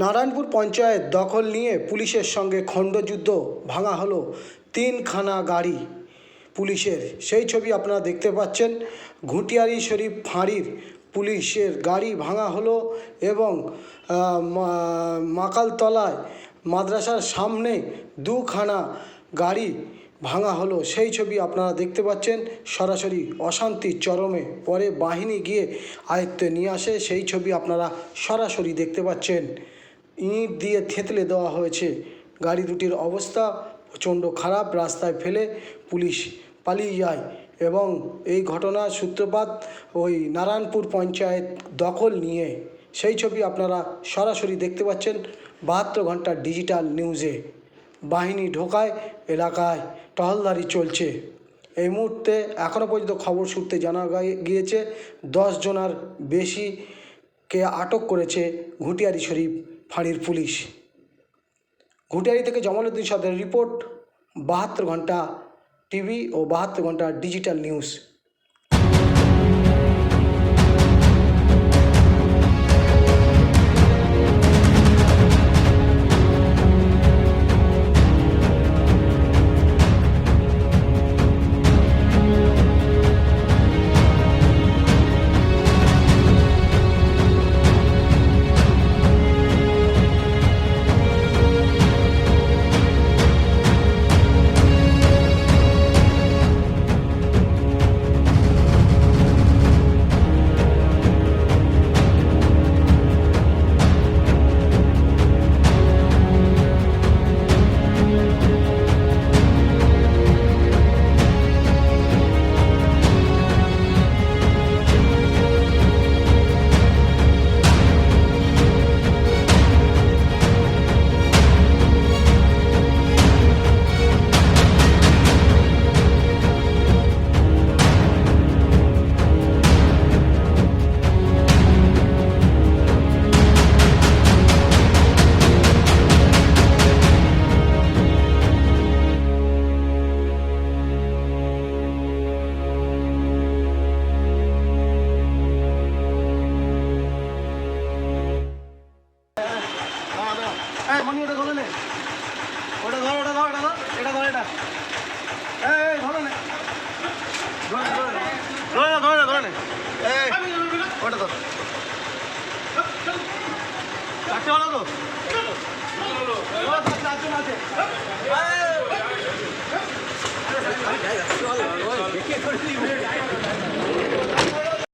নারায়ণপুর পঞ্চায়েত দখল নিয়ে পুলিশের সঙ্গে খণ্ডযুদ্ধ, ভাঙা হলো 3খানা গাড়ি পুলিশের। সেই ছবি আপনারা দেখতে পাচ্ছেন। ঘুটিয়ারি শরীফ ফাঁড়ির পুলিশের গাড়ি ভাঙা হলো এবং মাকালতলায় মাদ্রাসার সামনে 2খানা গাড়ি ভাঙা হলো। সেই ছবি আপনারা দেখতে পাচ্ছেন। সরাসরি অশান্তির চরমে, পরে বাহিনী গিয়ে আয়ত্তে নিয়ে আসে। সেই ছবি আপনারা সরাসরি দেখতে পাচ্ছেন। ইট দিয়ে থেঁতলে দেওয়া হয়েছে। গাড়ি দুটির অবস্থা প্রচণ্ড খারাপ। রাস্তায় ফেলে পুলিশ পালিয়ে যায় এবং এই ঘটনার সূত্রপাত ওই নারায়ণপুর পঞ্চায়েত দখল নিয়ে। সেই ছবি আপনারা সরাসরি দেখতে পাচ্ছেন 72 ঘন্টার ডিজিটাল নিউজে। বাহিনী ঢোকায় এলাকায় টহলদারি চলছে। এই মুহূর্তে এখনও পর্যন্ত খবর সূত্রে জানা গিয়েছে 10 জনের বেশিকে আটক করেছে ঘুটিয়ারি শরীফ ফাঁড়ির পুলিশ। ঘুটিয়ারি থেকে জমালউদ্দিন সর্দারের রিপোর্ট, 72 ঘন্টা টিভি ও 72 ঘন্টা ডিজিটাল নিউজ। মনি ওটা ধরে নে, ওটা ধর, ওটা ধর, এটা ধর, এটা ধর, এটা এই ধরে নে, ধরে ধরে ধরে ধরে নে, এই ওটা ধর, চারটে হলো তো, চারজন আছে, দেখে